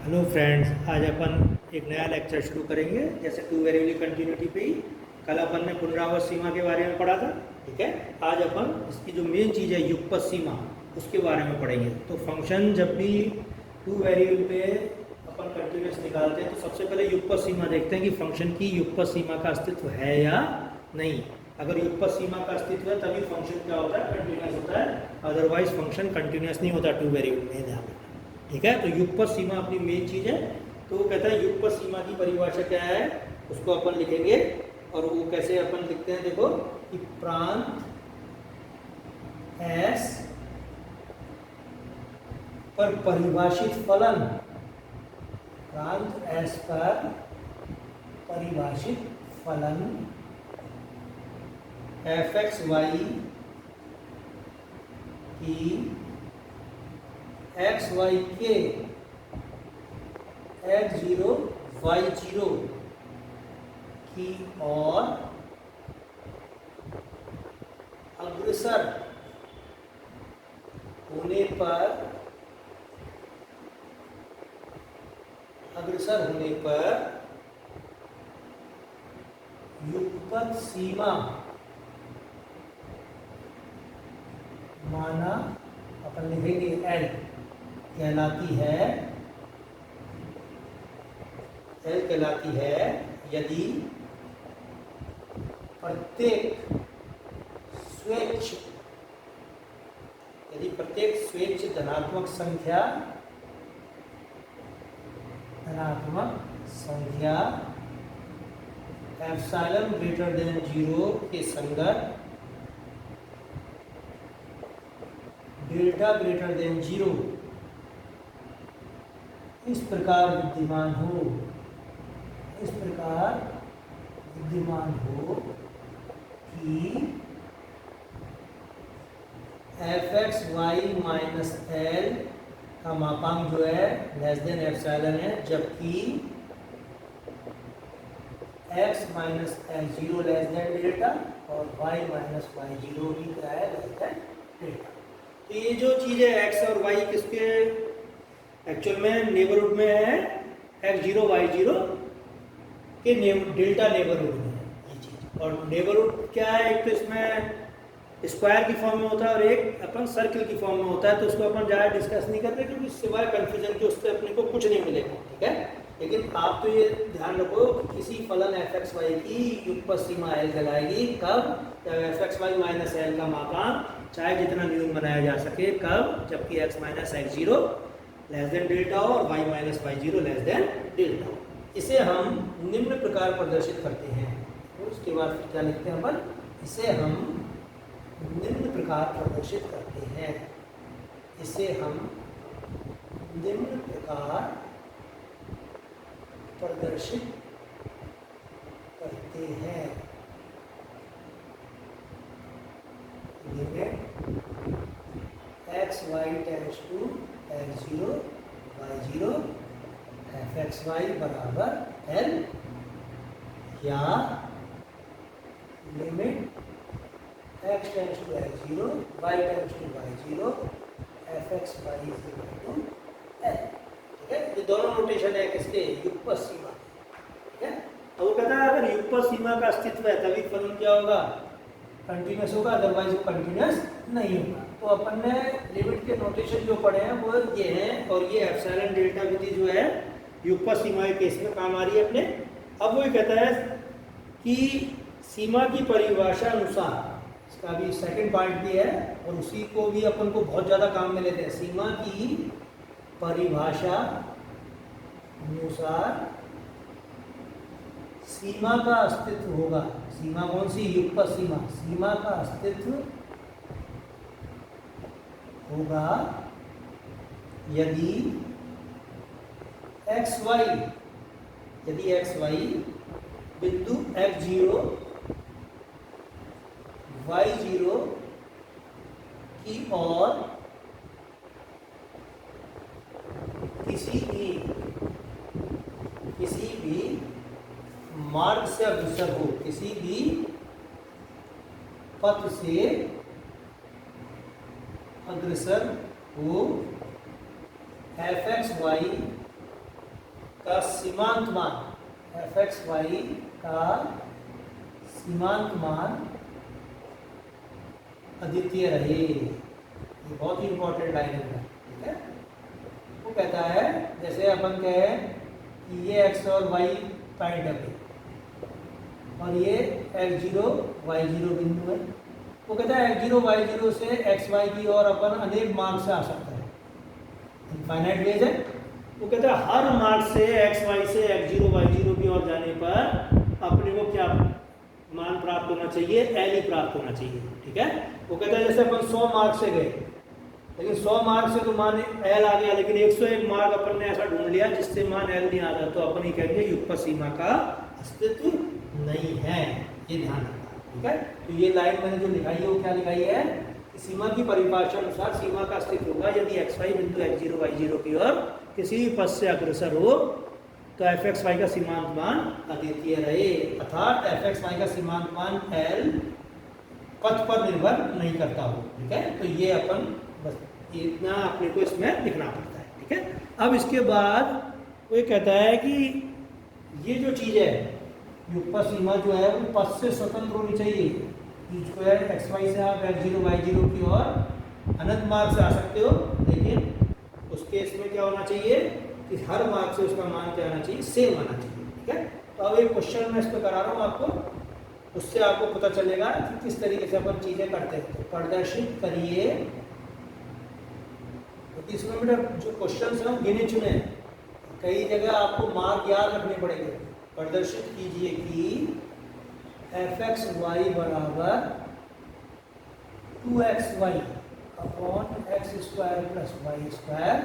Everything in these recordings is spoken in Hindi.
हेलो फ्रेंड्स, आज अपन एक नया लेक्चर शुरू करेंगे। जैसे टू वेरिएबल कंटिन्यूटी पे ही कल अपन ने पुनरावृत सीमा के बारे में पढ़ा था। ठीक है, आज अपन इसकी जो मेन चीज़ है युगपत सीमा, उसके बारे में पढ़ेंगे। तो फंक्शन जब भी टू वेरिएबल पे अपन कंटिन्यूस निकालते हैं तो सबसे पहले युगपत सीमा देखते हैं कि फंक्शन की युगपत सीमा का अस्तित्व है या नहीं। अगर युगपत सीमा का अस्तित्व है तभी फंक्शन क्या होता है, कंटिन्यूस होता है। अदरवाइज फंक्शन कंटिन्यूस नहीं होता टू वेरिएबल में, ध्यान रखना। ठीक है, तो युगपत सीमा अपनी मेन चीज़ है। तो वो कहता है युगपत सीमा की परिभाषा क्या है, उसको अपन लिखेंगे। और वो कैसे अपन लिखते हैं, देखो कि प्रांत एस पर परिभाषित फलन, प्रांत एस पर परिभाषित फलन एफ एक्स वाई की एक्स वाई के एक्स जीरो वाई जीरो की और अग्रसर होने पर युगपत सीमा माना अपन लिखेंगे एल कहलाती है यदि प्रत्येक स्वेच्छ धनात्मक संख्या एप्सिलॉन ग्रेटर देन 0 के संगत डेल्टा ग्रेटर देन 0 इस प्रकार विद्यमान हो कि F x Y minus L का मापांक जो है लेस देन एप्सिलॉन है, जबकि X minus L zero less than delta और वाई माइनस वाई जीरो भी क्या है, लेस देन डेल्टा। तो ये जो चीज़ है एक्स और वाई किसके एक्चुअल में नेबरहुड में है, एक्स जीरो वाई जीरो के डेल्टा नेबरहुड में है ये चीज़। और नेबरहुड क्या है, एक तो इसमें स्क्वायर की फॉर्म में होता है और एक अपन सर्किल की फॉर्म में होता है। तो उसको अपन ज़्यादा डिस्कस नहीं करते क्योंकि सिवाय कन्फ्यूजन के उससे अपने को कुछ नहीं मिलेगा। ठीक है, लेकिन आप तो ये ध्यान रखो कि किसी फलन एफ एक्स वाई की युगपत सीमा एल कहलाएगी कब, जब F x Y minus L का मापांक चाहे जितना न्यून बनाया जा सके, कब, जबकि X minus X zero less than delta हो और Y minus Y zero less than delta हो। इसे हम निम्न प्रकार प्रदर्शित करते हैं। तो उसके बाद फिर क्या लिखते हैं अपन, इसे हम निम्न प्रकार प्रदर्शित करते हैं। इसे हम निम्न प्रकार प्रदर्शित करते हैं। X Y tends to X zero Y zero F x Y बराबर एल, या limit X tends to X zero Y tends to Y zero F x Y is equal to L. ठीक है, ये दोनों नोटेशन है किसके, युगपत सीमा। ठीक है, तो वो कहता है अगर युगपत सीमा का अस्तित्व है तभी फलन क्या होगा, कंटिन्यूस होगा, अदरवाइज वो कंटिन्यूस नहीं होगा। तो अपन ने लिमिट के नोटेशन जो पढ़े हैं वो ये हैं, और ये एप्सिलॉन डेल्टा विधि जो है युगपत सीमा के केस में काम आ रही है अपने। अब वो ये कहता है कि सीमा की परिभाषा अनुसार, इसका भी सेकंड पार्ट भी है और उसी को भी अपन को बहुत ज़्यादा काम में लेते हैं। सीमा की परिभाषा अनुसार सीमा का अस्तित्व होगा। सीमा कौन सी, युगपत सीमा। सीमा का अस्तित्व होगा यदि एक्स वाई बिंदु एक्स जीरो वाई जीरो की और किसी भी मार्ग से अग्रसर हो, किसी भी पथ से अग्रसर हो, एफ एक्स वाई का सीमांत मान एफ एक्स वाई का सीमांत मान अद्वितीय रहे। ये बहुत ही इंपॉर्टेंट लाइन है, ठीक है। वो कहता है जैसे अपन कहें कि ये एक्स और वाई पॉइंट है और ये x0 y0 बिंदु है। वो कहता है x0 y0 से एक्स वाई की ओर अपन अनेक मार्ग से आ सकता है, इनफाइनाइट वेज है। वो कहता है हर मार्ग से एक्स वाई से x0 y0 की ओर जाने पर अपने को क्या मान प्राप्त होना चाहिए, एल ही प्राप्त होना चाहिए, ठीक है। वो कहता है जैसे अपन 100 मार्ग से गए, लेकिन 100 मार्क से तो मान एल आ गया, लेकिन 101 मार्क अपन ने ऐसा ढूंढ लिया जिससे मान एल नहीं आता, तो अपन ही कहेंगे युगपत सीमा का अस्तित्व नहीं है। ये ध्यान रखना, ठीक है। तो ये लाइन मैंने जो लिखाई है वो क्या लिखाई है कि सीमा की परिभाषा अनुसार सीमा का अस्तित्व होगा यदि एक्स वाई बिंदु x0 y0 की ओर किसी भी पथ से अग्रसर हो तो एफ एक्स वाई का सीमांत मान अद्वितीय रहे, अर्थात एफ एक्स वाई का सीमांत मान एल पथ पर निर्भर नहीं करता हो, ठीक है। तो ये अपन बस इतना अपने को इसमें लिखना पड़ता है, ठीक है। अब इसके बाद वो कहता है कि ये जो चीज़ है युगपत सीमा जो है वो पथ से स्वतंत्र होनी चाहिए। स्क्वायर एक्स वाई से आप x0 y0 की ओर अनंत मार्ग से आ सकते हो, लेकिन उस केस में क्या होना चाहिए कि हर मार्ग से उसका मान क्या आना चाहिए, सेम आना चाहिए, ठीक है। तो अब एक क्वेश्चन मैं इस पर करा रहा हूँ आपको, उससे आपको पता चलेगा कि किस तरीके से अपन चीज़ें करते हैं। तो प्रदर्शित करिए, तो इसमें बेटा जो क्वेश्चन है गिने चुने हैं, कई जगह आपको मार्क याद रखने पड़ेंगे। प्रदर्शित कीजिए कि एफ एक्स वाई बराबर 2xy upon x square plus y square,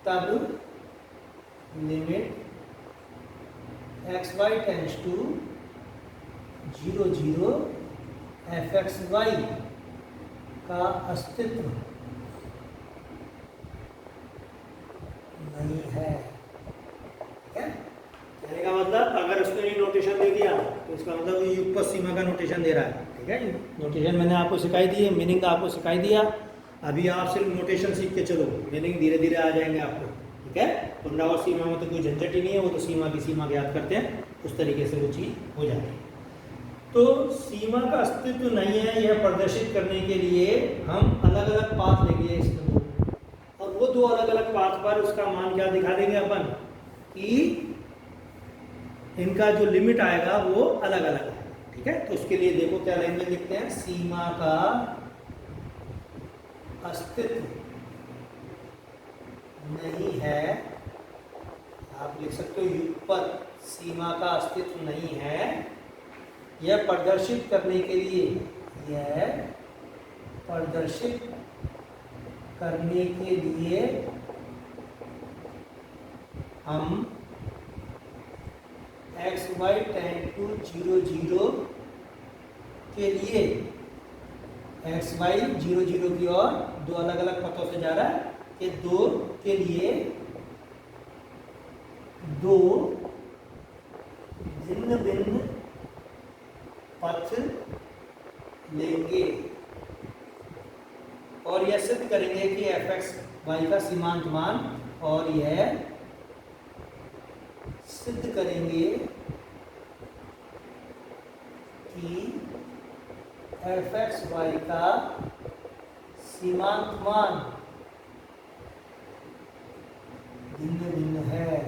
तब limit x y tends to 0 0 f x y का अस्तित्व नहीं है, ठीक है। कहने का मतलब अगर उसने ये नोटेशन दे दिया तो इसका मतलब ये युगपत सीमा का नोटेशन दे रहा है, ठीक है। नोटेशन मैंने आपको सिखाई दी है, मीनिंग आपको सिखाई दिया। अभी आप सिर्फ नोटेशन सीख के चलो, मीनिंग धीरे धीरे आ जाएंगे आपको, ठीक है। पुनरावृत्त सीमा में तो कोई झंझट ही नहीं है, वो तो सीमा की सीमा ज्ञात करते हैं, उस तरीके से वो चीज़ हो जाती है। तो सीमा का अस्तित्व नहीं है यह प्रदर्शित करने के लिए हम अलग अलग पाथ लेंगे इसमें, और वो दो अलग अलग पाथ पर उसका मान क्या दिखा देंगे अपन कि इनका जो लिमिट आएगा वो अलग अलग है, ठीक है। तो उसके लिए देखो क्या लैंग्वेज लिखते हैं, सीमा का अस्तित्व नहीं है, आप लिख सकते हो युगपत सीमा का अस्तित्व नहीं है, यह प्रदर्शित करने के लिए, यह प्रदर्शित करने के लिए हम एक्स वाई टेंड टू 0 0 के लिए एक्स वाई 0 0 की ओर दो अलग अलग पथों से जा रहा है, कि दो के लिए दो भिन्न भिन्न पथ लेंगे और यह सिद्ध करेंगे कि एफ एक्स वाई का सीमांत मान, और यह सिद्ध करेंगे कि एफ एक्स वाई का सीमांत मान भिन्न भिन्न है,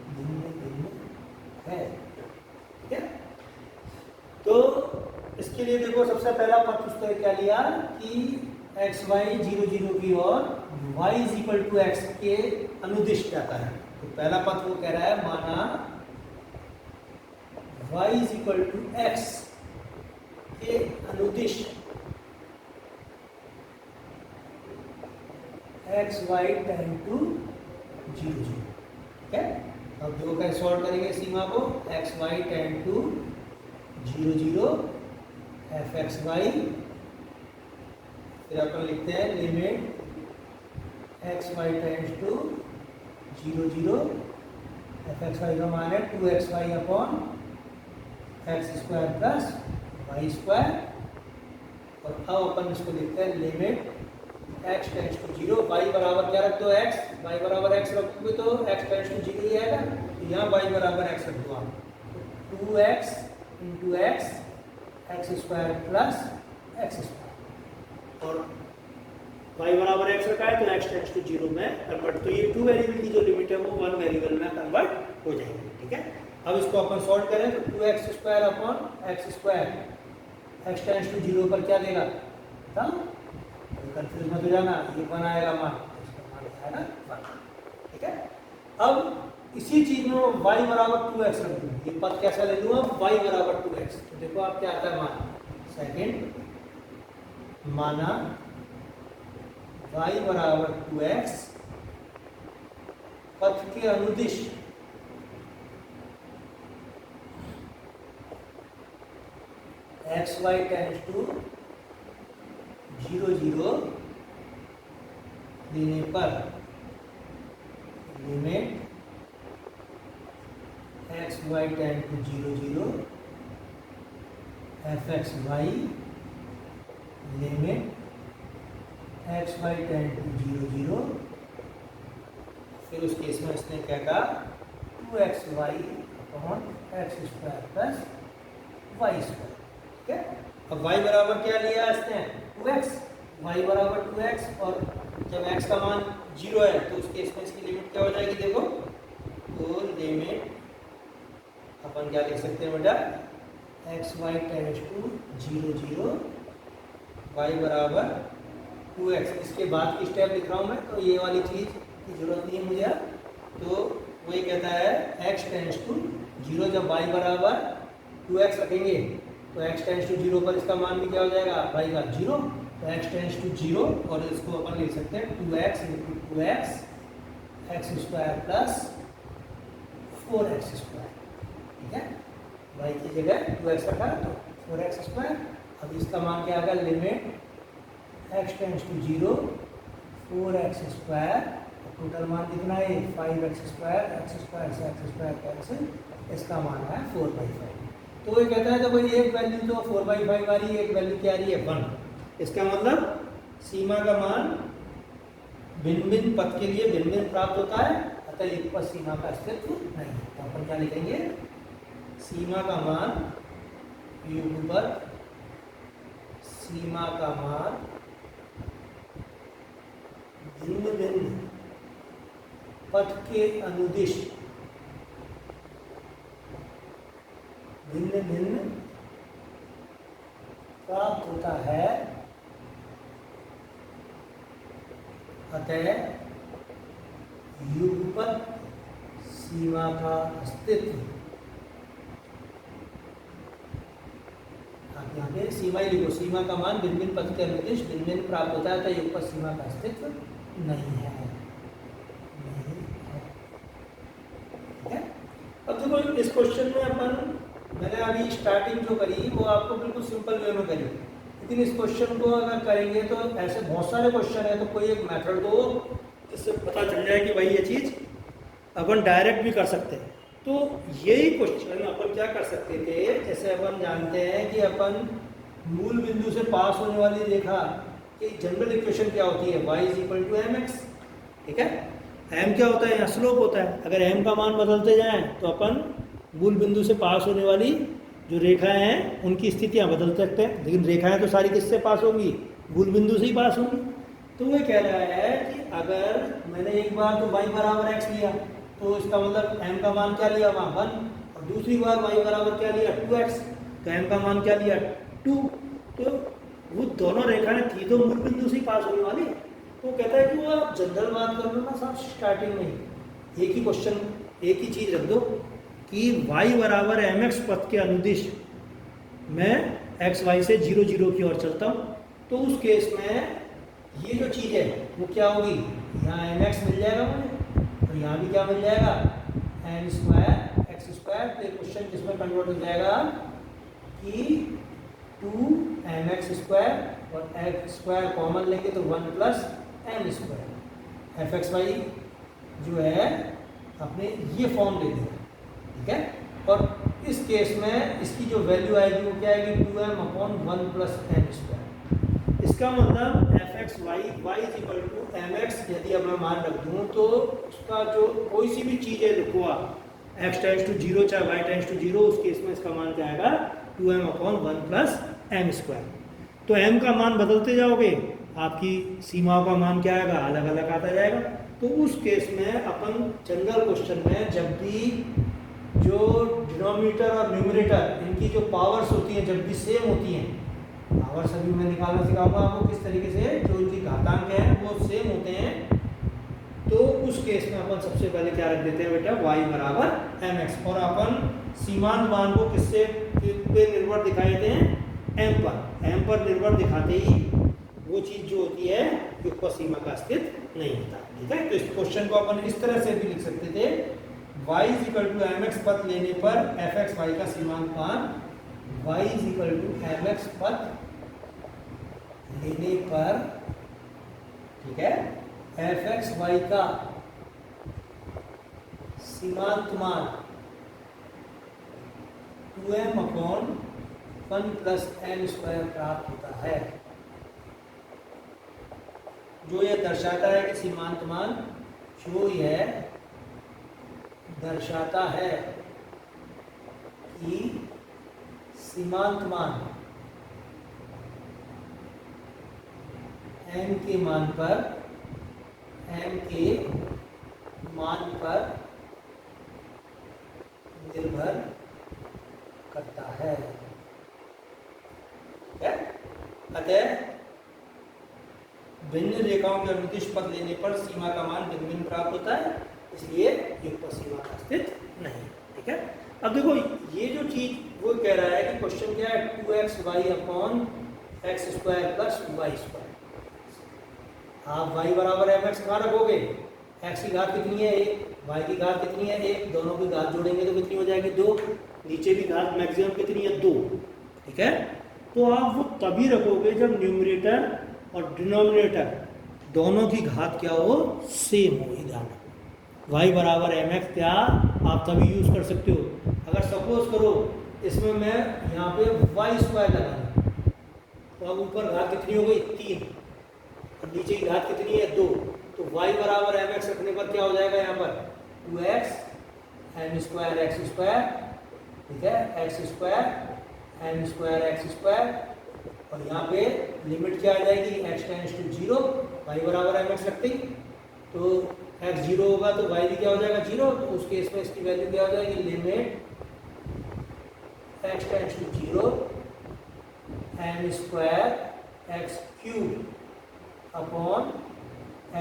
भिन्न भिन्न है, ठीक है। तो इसके लिए देखो सबसे पहला पथ उसने क्या लिया कि एक्स वाई 0 0 की ओर y is equal to x के अनुदिश जाता है। तो पहला पथ वो कह रहा है माना y is equal to x के अनुदिश एक्स वाई टेंड टू 0 0, ठीक है। अब देखो कैसे सॉल्व करेंगे सीमा को, x y tend to 0 0 f x y, फिर अपन लिखते हैं limit x Y tends to 0 0 f x y का मान है 2xy upon x square plus y square, और अब अपन इसको लिखते हैं limit x tends to 0, y बराबर क्या रख दो x, y बराबर x रखोगे तो x टेंड्स टू 0 ही आएगा, तो यहाँ y बराबर x रख दो आप, तो 2x into x x square plus x square, और y बराबर x रखा है तो x टेंड्स टू 0 में कन्वर्ट, तो ये 2 वेरिएबल की जो लिमिट है वो 1 वेरिएबल में कन्वर्ट हो जाएगी, ठीक है। अब इसको अपन सॉल्व करें तो 2x square upon x square, x tends to 0 पर क्या देगा, कंफ्यूज मत हो जाना, ये 1 आएगा मान, इसका मान आएगा 1, ठीक है। अब इसी चीज में y बराबर 2x रख दूँ, ये पद कैसा ले लूँ अब, y बराबर 2x, तो देखो आप क्या आता है मान, सेकेंड माना y बराबर 2x पथ के अनुदिश xy टेंड्स टू 0 0 देने पर limit xy tend to 0 0 fxy limit xy tend to 0 0, फिर उस केस में इसने क्या कहा 2xy upon x square plus y square, ठीक है। अब y बराबर क्या लिया इसने 2x, y बराबर 2x, और जब x का मान 0 है तो उस केस में इसकी लिमिट क्या हो जाएगी देखो, तो लिमिट अपन क्या लिख सकते हैं बेटा xy टेंड्स टू 0 0 y बराबर 2x, इसके बाद की स्टेप लिख रहा हूँ मैं, तो ये वाली चीज़ की जरूरत नहीं है मुझे अब, तो वही कहता है x टेंड्स टू 0, जब y बराबर 2x रखेंगे तो x टेंड्स टू 0 पर इसका मान भी क्या हो जाएगा y का 0, तो x टेंड्स टू 0, और इसको अपन लिख सकते हैं 2x into 2x x square plus 4x square, ठीक है। y की जगह 2x रखा तो 4x स्क्वायर, अब इसका मान क्या आ गया limit x tends to 0 4x square, total मान कितना है 5x स्क्वायर, एक्स स्क्वायर से एक्स स्क्वायर कैंसिल, इसका मान है 4/5, तो ये कहता है तो भाई एक वैल्यू तो 4/5 आ रही है, एक वैल्यू क्या आ रही है 1, इसका मतलब सीमा का मान भिन्न भिन्न पथ के लिए भिन्न भिन्न प्राप्त होता है, अतः एक पथ सीमा का अस्तित्व नहीं है, तो अपन क्या लिखेंगे सीमा का मान युगपथ सीमा का मान भिन्न भिन्न पथ के अनुदिश भिन्न भिन्न प्राप्त होता है, अतः युगपथ सीमा का अस्तित्व, आप यहाँ पे सीमा ही लिखो, सीमा का मान भिन्न भिन्न पथ के अनुदिश भिन्न भिन्न प्राप्त होता है, अतः युगपथ सीमा का अस्तित्व नहीं है, ठीक है। अब देखो इस क्वेश्चन में अपन मैंने अभी स्टार्टिंग जो करी वो आपको बिल्कुल सिंपल वे में करी, लेकिन इस क्वेश्चन को अगर करेंगे तो ऐसे बहुत सारे क्वेश्चन है, तो कोई एक मेथड दो जिससे पता चल जाए कि भाई ये चीज़ अपन डायरेक्ट भी कर सकते हैं। तो यही क्वेश्चन अपन क्या कर सकते थे, जैसे अपन जानते हैं कि अपन मूल बिंदु से पास होने वाली रेखा की जनरल इक्वेशन क्या होती है, y = mx, ठीक है। m क्या होता है, यहाँ स्लोप होता है, अगर m का मान बदलते जाएं तो अपन मूल बिंदु से पास होने वाली जो रेखाएं हैं उनकी स्थितियां बदल सकते हैं, लेकिन रेखाएं तो सारी किससे पास होंगी, मूल बिंदु से ही पास होंगी। तो वो कह रहा है कि अगर मैंने एक बार तो y बराबर x लिया तो इसका मतलब m का मान क्या लिया वहाँ 1, और दूसरी बार y बराबर क्या लिया 2x, तो m का मान क्या लिया 2, तो वो दोनों रेखाएं थी तो मूल बिंदु से ही पास होने वाली। तो कहता है कि वो आप जनरल बात कर लो ना सब स्टार्टिंग में, एक ही क्वेश्चन एक ही चीज़ रख दो कि y बराबर mx पथ के अनुदिश मैं एक्स वाई से 0 0 की ओर चलता हूँ, तो उस केस में ये जो चीज़ है वो क्या होगी, यहाँ mx मिल जाएगा मुझे, तो यहाँ भी क्या मिल जाएगा m² x², तो क्वेश्चन किसमें कन्वर्ट हो जाएगा कि 2mx² और x² कॉमन लेंगे तो 1 + m², fxy जो है अपने ये फॉर्म ले लेगा, ठीक है। और इस केस में इसकी जो वैल्यू आएगी वो क्या आएगी 2m/1 + m², इस इसका मतलब f x y y is equal to m x, यदि अब मैं मान रख दूँ तो उसका जो कोई सी भी चीज़ है लिखवा एक्स टेंस टू जीरो चाहे वाई टेंस टू जीरो, उस केस में इसका मान क्या आएगा 2m/1 प्लस एम स्क्वायर। तो m का मान बदलते जाओगे, आपकी सीमाओं का मान क्या आएगा, अलग अलग आता जाएगा। तो उस केस में अपन जनरल क्वेश्चन में जब भी जो डिनोमिनेटर और न्यूमरेटर इनकी जो पावर्स होती हैं जब भी सेम होती हैं, पावर्स अभी मैं निकालना सिखाऊंगा आपको किस तरीके से, जो इनकी घातांक हैं वो सेम होते हैं, तो उस केस में अपन सबसे पहले क्या रख देते हैं बेटा, y बराबर एम एक्स, और अपन सीमांत मान को किससे पे निर्भर दिखाए देते हैं, m पर निर्भर दिखाते ही वो चीज़ जो होती है युग्म सीमा का अस्तित्व नहीं होता। ठीक है, तो इस क्वेश्चन को अपन इस तरह से भी लिख सकते थे, y is equal to m x पद लेने पर एफ एक्स वाई का सीमांत मान y is equal to m x पद लेने पर, ठीक है, एफ एक्स वाई का सीमांत मान 2m/1 प्लस एम स्क्वायर प्राप्त होता है, जो यह दर्शाता है कि सीमांत मान, जो यह दर्शाता है कि सीमांत मान m के मान पर निर्भर करता है। अतः भिन्न रेखाओं के अनुदिश पद लेने पर सीमा का मान भिन्न भिन्न प्राप्त होता है, इसलिए युग्म सीमा का अस्तित्व नहीं। ठीक है, अब देखो ये जो चीज वो कह रहा है कि क्वेश्चन क्या है, 2xy/x square plus y square. आप y बराबर एम एक्स कहाँ रखोगे, x की घात कितनी है 1, y की घात कितनी है 1, दोनों की घात जोड़ेंगे तो कितनी हो जाएगी 2, नीचे भी घात मैक्सिमम कितनी है 2। ठीक है, तो आप वो तभी रखोगे जब न्यूमरेटर और डिनोमिनेटर दोनों की घात क्या हो, सेम हो। ध्यान रखो, y बराबर एम एक्स क्या आप तभी यूज कर सकते हो, अगर सपोज करो इसमें मैं यहाँ पे वाई स्क्वायर लगा दूँ, तो अब ऊपर घात कितनी हो गई 3 और नीचे की घात कितनी है 2, तो y बराबर एम एक्स रखने पर क्या हो जाएगा यहाँ पर 2x M square x square, ठीक है, x square m square x square, और यहाँ पे लिमिट क्या आ जाएगी x टेंड्स टू 0, y बराबर एम एक्स रखते ही, तो x 0 होगा तो y भी क्या हो जाएगा 0, तो उस केस में इसकी वैल्यू क्या हो जाएगी, limit x tends to 0 m square x cube upon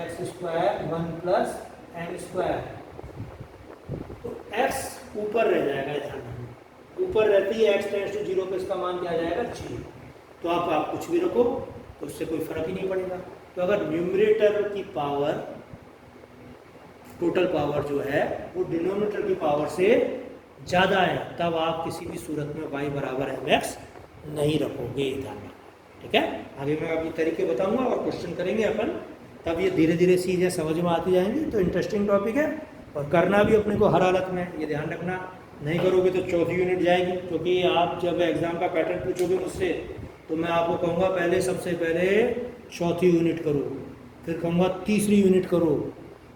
x square 1 plus m square, तो x ऊपर रह जाएगा, ध्यान रखना ऊपर रहती है x टेंड्स टू 0 पे इसका मान क्या आ जाएगा 0, तो आप कुछ भी रखो तो उससे कोई फर्क ही नहीं पड़ेगा। तो अगर न्यूमरेटर की पावर, टोटल पावर जो है वो डिनोमिनेटर की पावर से ज़्यादा है, तब आप किसी भी सूरत में y बराबर एम एक्स नहीं रखोगे, ध्यान रखना। ठीक है, आगे मैं आपको तरीके बताऊंगा और क्वेश्चन करेंगे अपन, तब ये धीरे धीरे चीज़ें समझ में आती जाएंगी। तो इंटरेस्टिंग टॉपिक है और करना भी अपने को हर हालत में, ये ध्यान रखना, नहीं करोगे तो चौथी यूनिट जाएगी, क्योंकि आप जब एग्ज़ाम का पैटर्न पूछोगे मुझसे तो मैं आपको कहूँगा पहले सबसे पहले चौथी यूनिट करो, फिर कहूँगा तीसरी यूनिट करो,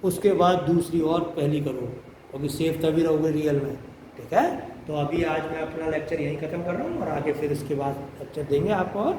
उसके बाद दूसरी और पहली करो, क्योंकि सेफ तभी रहोगे रियल में। ठीक है, तो अभी आज मैं अपना लेक्चर यहीं ख़त्म कर रहा हूँ और आगे फिर इसके बाद लेक्चर देंगे आपको और